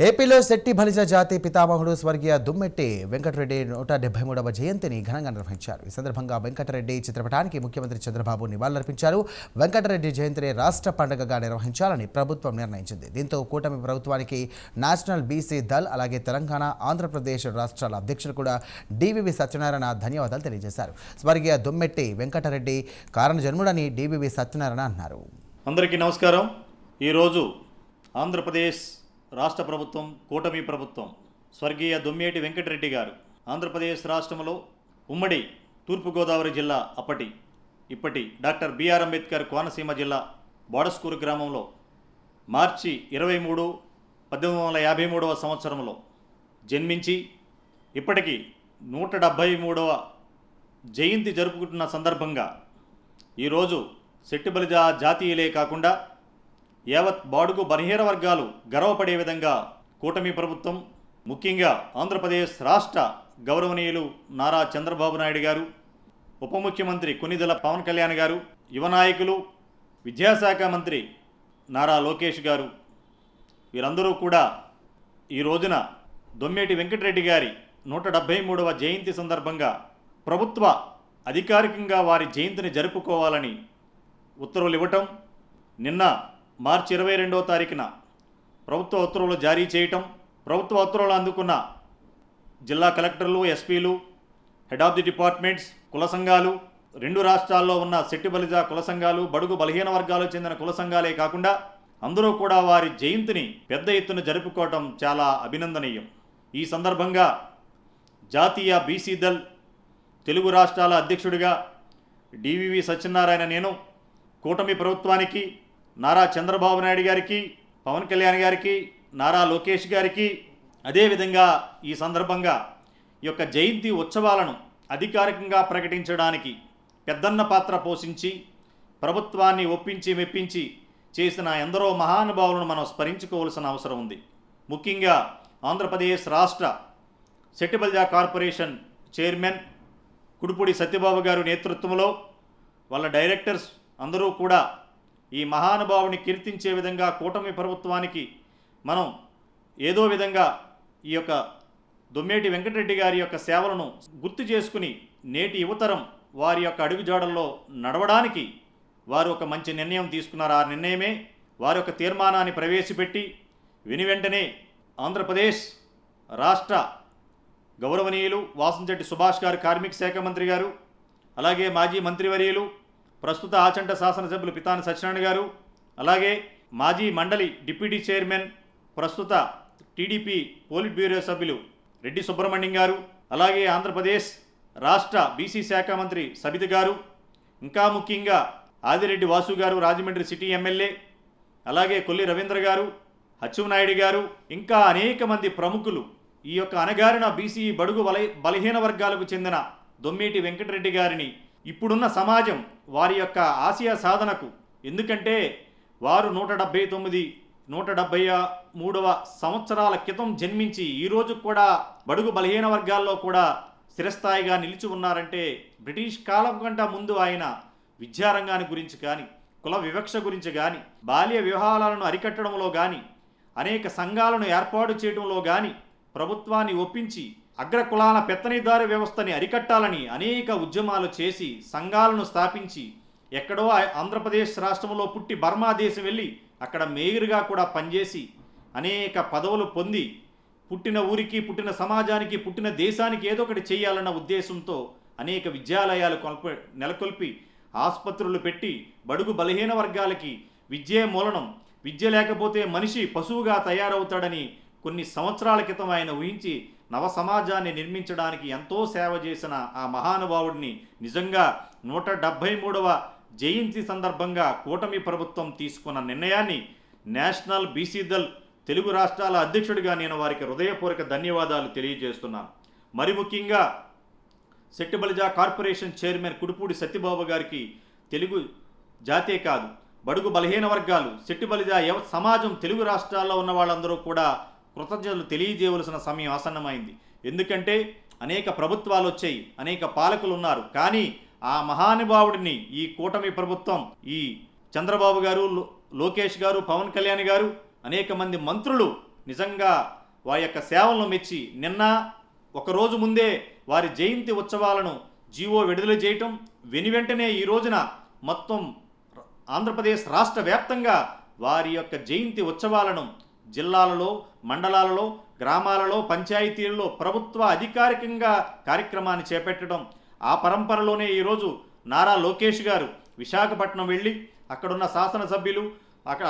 ఏపీలో శెట్టి బలిజ జాతి పితామహుడు స్వర్గీయ దుమ్మెట్టి వెంకటరెడ్డి 173వ జయంతిని ఘనంగా నిర్వహించారు. ఈ సందర్భంగా వెంకటరెడ్డి చిత్రపటానికి ముఖ్యమంత్రి చంద్రబాబు నివాళులర్పించారు. వెంకటరెడ్డి జయంతిని రాష్ట్ర పండుగగా నిర్వహించాలని ప్రభుత్వం నిర్ణయించింది. దీంతో కూటమి ప్రభుత్వానికి నేషనల్ బీసీ దళ్, అలాగే తెలంగాణ, ఆంధ్రప్రదేశ్ రాష్ట్రాల అధ్యక్షులు కూడా డివివి సత్యనారాయణ ధన్యవాదాలు తెలియజేశారు. స్వర్గీయ దుమ్మెట్టి వెంకటరెడ్డి కారణ జన్ముడని డివివి సత్యనారాయణ అన్నారు. అందరికీ నమస్కారం. ఈరోజు ఆంధ్రప్రదేశ్ రాష్ట్ర ప్రభుత్వం, కూటమి ప్రభుత్వం స్వర్గీయ దుమ్మేటి వెంకటరెడ్డి గారు ఆంధ్రప్రదేశ్ రాష్ట్రంలో ఉమ్మడి తూర్పుగోదావరి జిల్లా ఇప్పటి డాక్టర్ బిఆర్ అంబేద్కర్ కోనసీమ జిల్లా బోడస్కూరు గ్రామంలో మార్చి 23, 1853వ సంవత్సరంలో జన్మించి ఇప్పటికీ 173వ జయంతి జరుపుకుంటున్న సందర్భంగా ఈరోజు శెట్టి బలిజ జాతీయులే కాకుండా యావత్ బాడుగు బలహీన వర్గాలు గర్వపడే విధంగా కూటమి ప్రభుత్వం, ముఖ్యంగా ఆంధ్రప్రదేశ్ రాష్ట్ర గౌరవనీయులు నారా చంద్రబాబు నాయుడు గారు, ఉప ముఖ్యమంత్రి కొనిదెల పవన్ కళ్యాణ్ గారు, యువ నాయకులు, విద్యాశాఖ మంత్రి నారా లోకేష్ గారు, వీరందరూ కూడా ఈ రోజున దొమ్మేటి వెంకటరెడ్డి గారి 173వ జయంతి సందర్భంగా ప్రభుత్వ అధికారికంగా వారి జయంతిని జరుపుకోవాలని ఉత్తర్వులు ఇవ్వటం, నిన్న మార్చి 22వ తారీఖున ప్రభుత్వ ఉత్తర్వులు జారీ చేయటం, ప్రభుత్వ ఉత్తర్వులు అందుకున్న జిల్లా కలెక్టర్లు, ఎస్పీలు, హెడ్ ఆఫ్ ది డిపార్ట్మెంట్స్, కుల సంఘాలు, రెండు రాష్ట్రాల్లో ఉన్న శెట్టి బలిజ కుల సంఘాలు, బడుగు బలహీన వర్గాలకు చెందిన కుల సంఘాలే కాకుండా అందరూ కూడా వారి జయంతిని పెద్ద ఎత్తున జరుపుకోవటం చాలా అభినందనీయం. ఈ సందర్భంగా జాతీయ బీసీ దళ్ తెలుగు రాష్ట్రాల అధ్యక్షుడిగా డివివి సత్యనారాయణ నేను కూటమి ప్రభుత్వానికి, నారా చంద్రబాబు నాయుడు గారికి, పవన్ కళ్యాణ్ గారికి, నారా లోకేష్ గారికి, అదేవిధంగా ఈ సందర్భంగా ఈ యొక్క జయంతి ఉత్సవాలను అధికారికంగా ప్రకటించడానికి పెద్దన్న పాత్ర పోషించి ప్రభుత్వాన్ని ఒప్పించి మెప్పించి చేసిన ఎందరో మహానుభావులను మనం స్మరించుకోవాల్సిన అవసరం ఉంది. ముఖ్యంగా ఆంధ్రప్రదేశ్ రాష్ట్ర శెట్టి బలిజ కార్పొరేషన్ చైర్మన్ కుడుపూడి సత్యబాబు గారు నేతృత్వంలో వాళ్ళ డైరెక్టర్స్ అందరూ కూడా ఈ మహానుభావుని కీర్తించే విధంగా కూటమి ప్రభుత్వానికి మనం ఏదో విధంగా ఈ యొక్క దొమ్మేటి వెంకటరెడ్డి గారి యొక్క సేవలను గుర్తు చేసుకుని నేటి యువతరం వారి యొక్క అడుగుజాడల్లో నడవడానికి వారు ఒక మంచి నిర్ణయం తీసుకున్నారు. ఆ నిర్ణయమే వారి యొక్క తీర్మానాన్ని ప్రవేశపెట్టి వెంటనే ఆంధ్రప్రదేశ్ రాష్ట్ర గౌరవనీయులు వాసంశెట్టి సుభాష్ గారు, కార్మిక శాఖ మంత్రి గారు, అలాగే మాజీ మంత్రివర్యులు, ప్రస్తుత ఆచంట శాసనసభ్యులు పితాని సత్యనారాయణ గారు, అలాగే మాజీ మండలి డిప్యూటీ చైర్మన్, ప్రస్తుత టీడీపీ పోలిట్ బ్యూరో సభ్యులు రెడ్డి సుబ్రహ్మణ్యం గారు, అలాగే ఆంధ్రప్రదేశ్ రాష్ట్ర బీసీ శాఖ మంత్రి సబిత గారు, ఇంకా ముఖ్యంగా ఆదిరెడ్డి వాసు గారు, రాజమండ్రి సిటీ ఎమ్మెల్యే, అలాగే కొల్లి రవీంద్ర గారు, అచ్చెన్నాయుడు గారు, ఇంకా అనేక మంది ప్రముఖులు ఈ యొక్క అణగారిన బీసీ బడుగు బలహీన వర్గాలకు చెందిన దొమ్మేటి వెంకటరెడ్డి గారిని ఇప్పుడున్న సమాజం వారి యొక్క ఆశయ సాధనకు, ఎందుకంటే వారు 173వ సంవత్సరాల క్రితం జన్మించి ఈరోజు కూడా బడుగు బలహీన వర్గాల్లో కూడా స్థిరస్థాయిగా నిలిచి ఉన్నారంటే బ్రిటిష్ కాలం కంటే ముందు ఆయన విద్యారంగాన్ని గురించి కానీ, కుల వివక్ష గురించి కానీ, బాల్య వివాహాలను అరికట్టడంలో కానీ, అనేక సంఘాలను ఏర్పాటు చేయడంలో కానీ ప్రభుత్వాన్ని ఒప్పించి అగ్రకులాల పెత్తనిదారు వ్యవస్థని అరికట్టాలని అనేక ఉద్యమాలు చేసి సంఘాలను స్థాపించి ఎక్కడో ఆంధ్రప్రదేశ్ రాష్ట్రంలో పుట్టి బర్మా దేశం వెళ్ళి అక్కడ మేయర్గా కూడా పనిచేసి అనేక పదవులు పొంది పుట్టిన ఊరికి, పుట్టిన సమాజానికి, పుట్టిన దేశానికి ఏదో ఒకటి చేయాలన్న ఉద్దేశంతో అనేక విద్యాలయాలు నెలకొల్పి ఆసుపత్రులు పెట్టి బడుగు బలహీన వర్గాలకి విద్యే మూలనం, విద్య లేకపోతే మనిషి పశువుగా తయారవుతాడని కొన్ని సంవత్సరాల క్రితం ఆయన ఊహించి నవ సమాజాన్ని నిర్మించడానికి ఎంతో సేవ చేసిన ఆ మహానుభావుడిని నిజంగా 173వ జయంతి సందర్భంగా కూటమి ప్రభుత్వం తీసుకున్న నిర్ణయాన్ని నేషనల్ బీసీ దళ్ తెలుగు రాష్ట్రాల అధ్యక్షుడిగా నేను వారికి హృదయపూర్వక ధన్యవాదాలు తెలియజేస్తున్నాను. మరి ముఖ్యంగా శెట్టి బలిజ కార్పొరేషన్ చైర్మన్ కుడుపూడి సత్యబాబు గారికి తెలుగు జాతే కాదు, బడుగు బలహీన వర్గాలు, శెట్టి బలిజ సమాజం, తెలుగు రాష్ట్రాల్లో ఉన్న వాళ్ళందరూ కూడా కృతజ్ఞతలు తెలియజేయవలసిన సమయం ఆసన్నమైంది. ఎందుకంటే అనేక ప్రభుత్వాలు వచ్చాయి, అనేక పాలకులు ఉన్నారు, కానీ ఆ మహానుభావుడిని ఈ కూటమి ప్రభుత్వం, ఈ చంద్రబాబు గారు, లోకేష్ గారు, పవన్ కళ్యాణ్ గారు, అనేక మంది మంత్రులు నిజంగా వారి యొక్క సేవలను మెచ్చి నిన్న ఒకరోజు ముందే వారి జయంతి ఉత్సవాలను జీవో విడుదల చేయటం, వెనువెంటనే ఈ రోజున మొత్తం ఆంధ్రప్రదేశ్ రాష్ట్ర వ్యాప్తంగా వారి యొక్క జయంతి ఉత్సవాలను జిల్లాలలో, మండలాలలో, గ్రామాలలో, పంచాయతీలలో ప్రభుత్వ అధికారికంగా కార్యక్రమాన్ని చేపట్టడం, ఆ పరంపరలోనే ఈరోజు నారా లోకేష్ గారు విశాఖపట్నం వెళ్ళి అక్కడున్న శాసనసభ్యులు,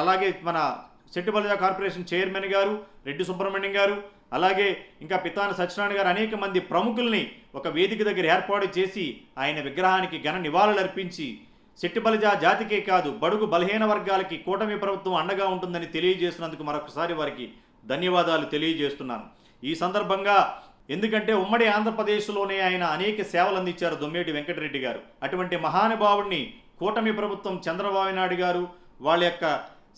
అలాగే మన సెట్టిబలిజా కార్పొరేషన్ చైర్మన్ గారు రెడ్డి సుబ్రహ్మణ్యం గారు, అలాగే ఇంకా పితాని సత్యనారాయణ గారు అనేక మంది ప్రముఖుల్ని ఒక వేదిక దగ్గర ఏర్పాటు చేసి ఆయన విగ్రహానికి ఘన నివాళులు అర్పించి సెట్టిబలిజా జాతికే కాదు బడుగు బలహీన వర్గాలకి కూటమి ప్రభుత్వం అండగా ఉంటుందని తెలియజేసినందుకు మరొకసారి వారికి ధన్యవాదాలు తెలియజేస్తున్నాను. ఈ సందర్భంగా ఎందుకంటే ఉమ్మడి ఆంధ్రప్రదేశ్లోనే ఆయన అనేక సేవలు అందించారు దొమ్మేటి వెంకటరెడ్డి గారు. అటువంటి మహానుభావుడిని కూటమి ప్రభుత్వం చంద్రబాబు నాయుడు గారు, వాళ్ళ యొక్క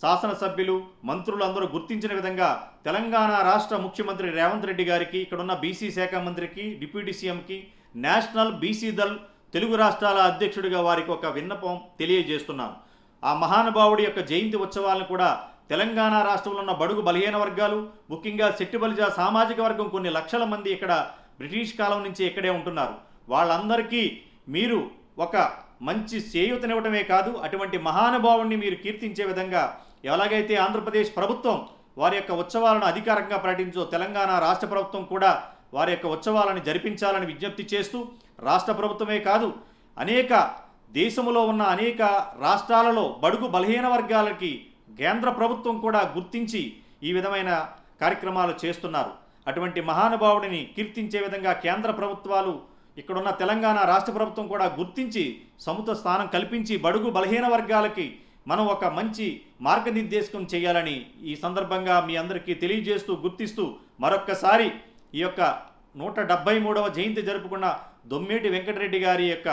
శాసనసభ్యులు, మంత్రులు అందరూ గుర్తించిన విధంగా తెలంగాణ రాష్ట్ర ముఖ్యమంత్రి రేవంత్ రెడ్డి గారికి, ఇక్కడున్న బీసీ శాఖ మంత్రికి, డిప్యూటీ సీఎంకి, నేషనల్ బీసీ దళ్ తెలుగు రాష్ట్రాల అధ్యక్షుడిగా వారికి ఒక విన్నపం తెలియజేస్తున్నాను. ఆ మహానుభావుడి యొక్క జయంతి ఉత్సవాలను కూడా తెలంగాణ రాష్ట్రంలో ఉన్న బడుగు బలహీన వర్గాలు, ముఖ్యంగా సెట్టిబలిజా సామాజిక వర్గం కొన్ని లక్షల మంది ఇక్కడ బ్రిటిష్ కాలం నుంచి ఇక్కడే ఉంటున్నారు. వాళ్ళందరికీ మీరు ఒక మంచి చేయూతనివ్వటమే కాదు, అటువంటి మహానుభావుడిని మీరు కీర్తించే విధంగా ఎలాగైతే ఆంధ్రప్రదేశ్ ప్రభుత్వం వారి యొక్క ఉత్సవాలను అధికారికంగా ప్రకటించో, తెలంగాణ రాష్ట్ర ప్రభుత్వం కూడా వారి యొక్క ఉత్సవాలను జరిపించాలని విజ్ఞప్తి చేస్తూ, రాష్ట్ర ప్రభుత్వమే కాదు అనేక దేశంలో ఉన్న అనేక రాష్ట్రాలలో బడుగు బలహీన వర్గాలకి కేంద్ర ప్రభుత్వం కూడా గుర్తించి ఈ విధమైన కార్యక్రమాలు చేస్తున్నారు. అటువంటి మహానుభావుడిని కీర్తించే విధంగా కేంద్ర ప్రభుత్వాలు, ఇక్కడున్న తెలంగాణ రాష్ట్ర ప్రభుత్వం కూడా గుర్తించి సముచిత స్థానం కల్పించి బడుగు బలహీన వర్గాలకి మనం ఒక మంచి మార్గనిర్దేశం చేయాలని ఈ సందర్భంగా మీ అందరికీ తెలియజేస్తూ, గుర్తిస్తూ మరొక్కసారి ఈ యొక్క 173వ జయంతి జరుపుకున్న దొమ్మేటి వెంకటరెడ్డి గారి యొక్క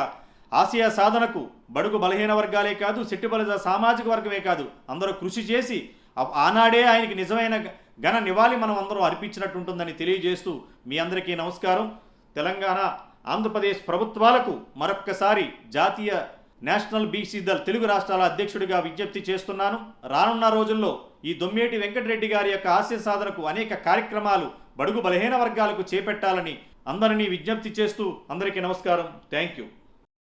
ఆశయ సాధనకు బడుగు బలహీన వర్గాలే కాదు, సెట్టిబలిజా సామాజిక వర్గమే కాదు అందరూ కృషి చేసి ఆనాడే ఆయనకి నిజమైన ఘన నివాళి మనం అందరం అర్పించినట్టు ఉంటుందని తెలియజేస్తూ మీ అందరికీ నమస్కారం. తెలంగాణ, ఆంధ్రప్రదేశ్ ప్రభుత్వాలకు మరొక్కసారి జాతీయ నేషనల్ బీసీ దళ్ తెలుగు రాష్ట్రాల అధ్యక్షుడిగా విజ్ఞప్తి చేస్తున్నాను. రానున్న రోజుల్లో ఈ దొమ్మేటి వెంకటరెడ్డి గారి యొక్క ఆశయ సాధనకు అనేక కార్యక్రమాలు బడుగు బలహీన వర్గాలకు చేపట్టాలని అందరినీ విజ్ఞప్తి చేస్తూ అందరికీ నమస్కారం. Thank you.